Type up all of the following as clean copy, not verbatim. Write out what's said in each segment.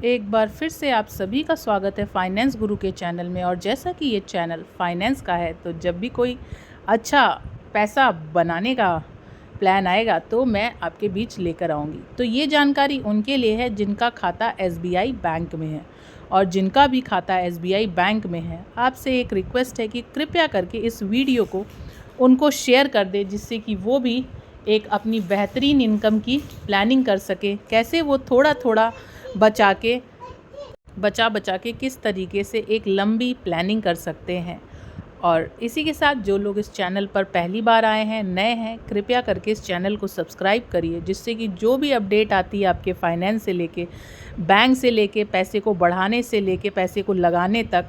एक बार फिर से आप सभी का स्वागत है फाइनेंस गुरु के चैनल में। और जैसा कि ये चैनल फाइनेंस का है तो जब भी कोई अच्छा पैसा बनाने का प्लान आएगा तो मैं आपके बीच लेकर आऊँगी। तो ये जानकारी उनके लिए है जिनका खाता SBI बैंक में है, और जिनका भी खाता SBI बैंक में है आपसे एक रिक्वेस्ट है कि कृपया करके इस वीडियो को उनको शेयर कर दें, जिससे कि वो भी एक अपनी बेहतरीन इनकम की प्लानिंग कर सके। कैसे वो थोड़ा थोड़ा बचा के किस तरीके से एक लंबी प्लानिंग कर सकते हैं। और इसी के साथ जो लोग इस चैनल पर पहली बार आए हैं, नए हैं, कृपया करके इस चैनल को सब्सक्राइब करिए, जिससे कि जो भी अपडेट आती है आपके फाइनेंस से लेके, बैंक से लेके, पैसे को बढ़ाने से लेके पैसे को लगाने तक,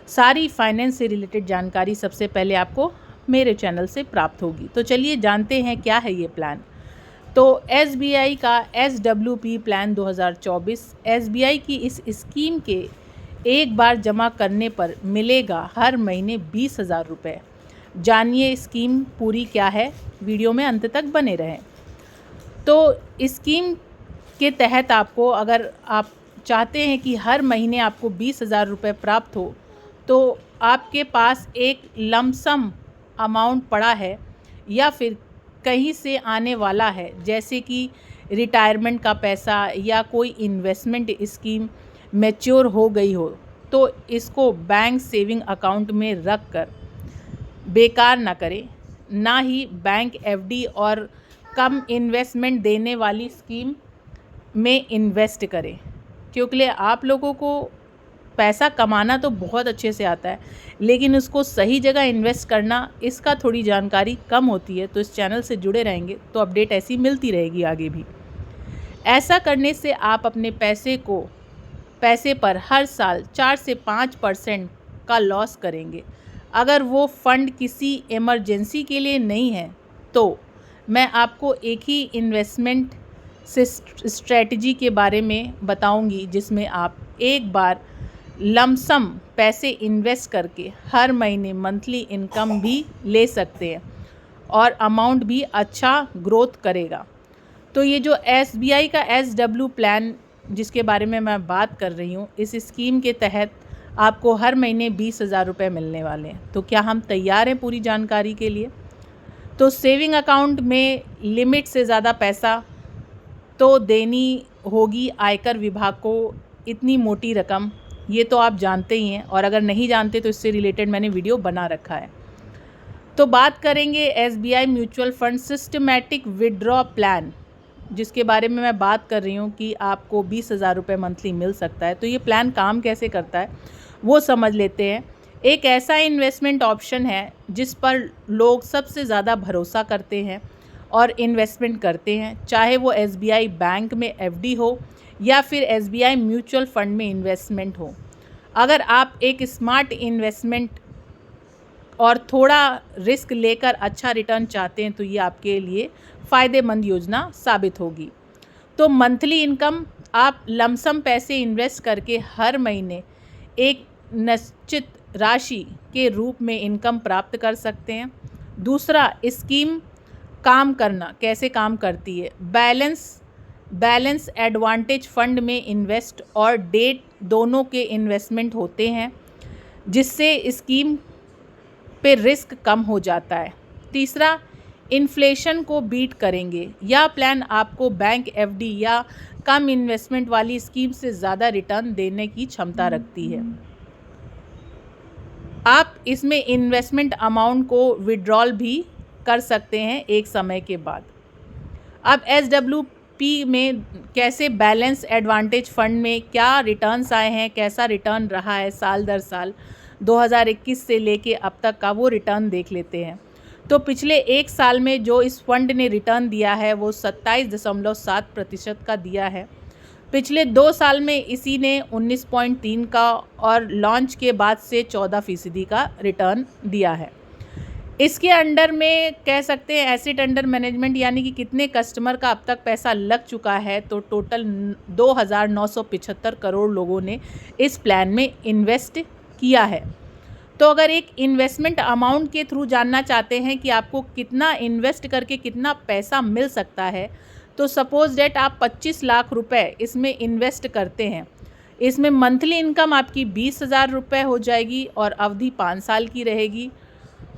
सारी फाइनेंस से रिलेटेड जानकारी सबसे पहले आपको मेरे चैनल से प्राप्त होगी। तो चलिए जानते हैं क्या है ये प्लान। तो SBI का SWP प्लान 2024, SBI की इस स्कीम के एक बार जमा करने पर मिलेगा हर महीने 20,000 रुपये। जानिए स्कीम पूरी क्या है, वीडियो में अंत तक बने रहें। तो स्कीम के तहत आपको, अगर आप चाहते हैं कि हर महीने आपको 20,000 रुपये प्राप्त हो, तो आपके पास एक लमसम अमाउंट पड़ा है या फिर कहीं से आने वाला है, जैसे कि रिटायरमेंट का पैसा या कोई इन्वेस्टमेंट स्कीम मैच्योर हो गई हो, तो इसको बैंक सेविंग अकाउंट में रख कर बेकार ना करें, ना ही बैंक FD और कम इन्वेस्टमेंट देने वाली स्कीम में इन्वेस्ट करें, क्योंकि आप लोगों को पैसा कमाना तो बहुत अच्छे से आता है, लेकिन उसको सही जगह इन्वेस्ट करना, इसका थोड़ी जानकारी कम होती है। तो इस चैनल से जुड़े रहेंगे तो अपडेट ऐसी मिलती रहेगी आगे भी। ऐसा करने से आप अपने पैसे पर हर साल 4 से 5% का लॉस करेंगे। अगर वो फंड किसी इमरजेंसी के लिए नहीं है तो मैं आपको एक ही इन्वेस्टमेंट स्ट्रेटजी के बारे में बताऊंगी, जिसमें आप एक बार लमसम पैसे इन्वेस्ट करके हर महीने मंथली इनकम भी ले सकते हैं और अमाउंट भी अच्छा ग्रोथ करेगा। तो ये जो SBI का SW प्लान जिसके बारे में मैं बात कर रही हूँ, इस स्कीम के तहत आपको हर महीने 20,000 रुपये मिलने वाले हैं। तो क्या हम तैयार हैं पूरी जानकारी के लिए? तो सेविंग अकाउंट में लिमिट से ज़्यादा पैसा तो देनी होगी आयकर विभाग को, इतनी मोटी रकम, ये तो आप जानते ही हैं, और अगर नहीं जानते तो इससे रिलेटेड मैंने वीडियो बना रखा है। तो बात करेंगे SBI mutual fund systematic withdraw plan, जिसके बारे में मैं बात कर रही हूँ कि आपको 20,000 रुपये मंथली मिल सकता है। तो ये प्लान काम कैसे करता है वो समझ लेते हैं। एक ऐसा इन्वेस्टमेंट ऑप्शन है जिस पर लोग सबसे ज़्यादा भरोसा करते हैं और इन्वेस्टमेंट करते हैं, चाहे वो SBI बैंक में FD हो या फिर SBI म्यूचुअल फंड में इन्वेस्टमेंट हो। अगर आप एक स्मार्ट इन्वेस्टमेंट और थोड़ा रिस्क लेकर अच्छा रिटर्न चाहते हैं तो ये आपके लिए फ़ायदेमंद योजना साबित होगी। तो मंथली इनकम, आप लमसम पैसे इन्वेस्ट करके हर महीने एक निश्चित राशि के रूप में इनकम प्राप्त कर सकते हैं। दूसरा, स्कीम कैसे काम करती है। बैलेंस एडवांटेज फंड में इन्वेस्ट और डेट दोनों के इन्वेस्टमेंट होते हैं, जिससे स्कीम पे रिस्क कम हो जाता है। तीसरा, इन्फ्लेशन को बीट करेंगे। यह प्लान आपको बैंक FD या कम इन्वेस्टमेंट वाली स्कीम से ज़्यादा रिटर्न देने की क्षमता रखती है। आप इसमें इन्वेस्टमेंट अमाउंट को विड्रॉल भी कर सकते हैं एक समय के बाद। अब SWP में कैसे बैलेंस एडवांटेज फंड में क्या रिटर्न्स आए हैं, कैसा रिटर्न रहा है साल दर साल 2021 से लेके अब तक का, वो रिटर्न देख लेते हैं। तो पिछले एक साल में जो इस फंड ने रिटर्न दिया है वो 27.7% का दिया है। पिछले 2 साल में इसी ने 19.3 का और लॉन्च के बाद से 14% का रिटर्न दिया है। इसके अंडर में कह सकते हैं एसेट अंडर मैनेजमेंट, यानी कि कितने कस्टमर का अब तक पैसा लग चुका है, तो टोटल 2,975 करोड़ लोगों ने इस प्लान में इन्वेस्ट किया है। तो अगर एक इन्वेस्टमेंट अमाउंट के थ्रू जानना चाहते हैं कि आपको कितना इन्वेस्ट करके कितना पैसा मिल सकता है, तो सपोज़ डेट आप 25 लाख रुपए इसमें इन्वेस्ट करते हैं, इसमें मंथली इनकम आपकी 20,000 रुपये हो जाएगी और अवधि 5 साल की रहेगी।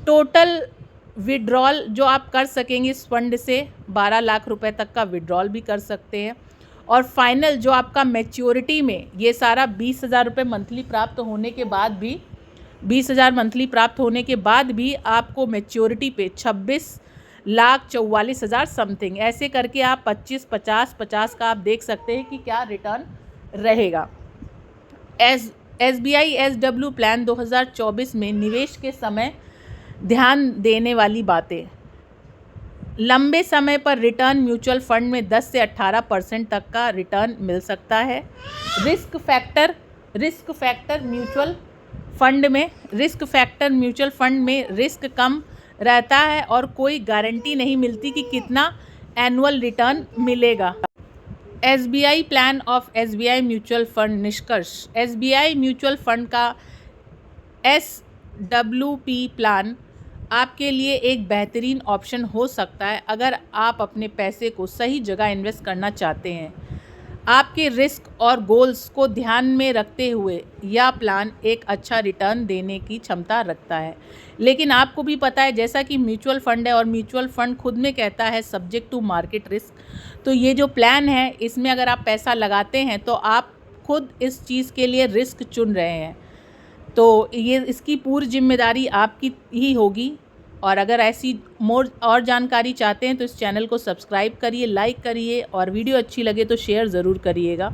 टोटल विड्रॉल जो आप कर सकेंगे इस फंड से 12 लाख रुपए तक का विड्रॉल भी कर सकते हैं। और फाइनल जो आपका मैच्योरिटी में ये सारा 20,000 रुपये मंथली प्राप्त होने के बाद भी 20,000 मंथली प्राप्त होने के बाद भी आपको मैच्योरिटी पे 26,44,000 समथिंग ऐसे करके आप 25, 50, 50 का आप देख सकते हैं कि क्या रिटर्न रहेगा। SBI SW प्लान 2024 में निवेश के समय ध्यान देने वाली बातें। लंबे समय पर रिटर्न म्यूचुअल फंड में 10 से 18% तक का रिटर्न मिल सकता है। रिस्क फैक्टर म्यूचुअल फंड में रिस्क कम रहता है और कोई गारंटी नहीं मिलती कि कितना एनुअल रिटर्न मिलेगा। SBI plan of SBI mutual fund निष्कर्ष। SBI म्यूचुअल फंड का SWP प्लान आपके लिए एक बेहतरीन ऑप्शन हो सकता है अगर आप अपने पैसे को सही जगह इन्वेस्ट करना चाहते हैं। आपके रिस्क और गोल्स को ध्यान में रखते हुए यह प्लान एक अच्छा रिटर्न देने की क्षमता रखता है। लेकिन आपको भी पता है जैसा कि म्यूचुअल फंड है और म्यूचुअल फंड खुद में कहता है सब्जेक्ट टू मार्केट रिस्क, तो ये जो प्लान है इसमें अगर आप पैसा लगाते हैं तो आप खुद इस चीज़ के लिए रिस्क चुन रहे हैं, तो ये इसकी पूरी जिम्मेदारी आपकी ही होगी। और अगर ऐसी और जानकारी चाहते हैं तो इस चैनल को सब्सक्राइब करिए, लाइक करिए और वीडियो अच्छी लगे तो शेयर ज़रूर करिएगा।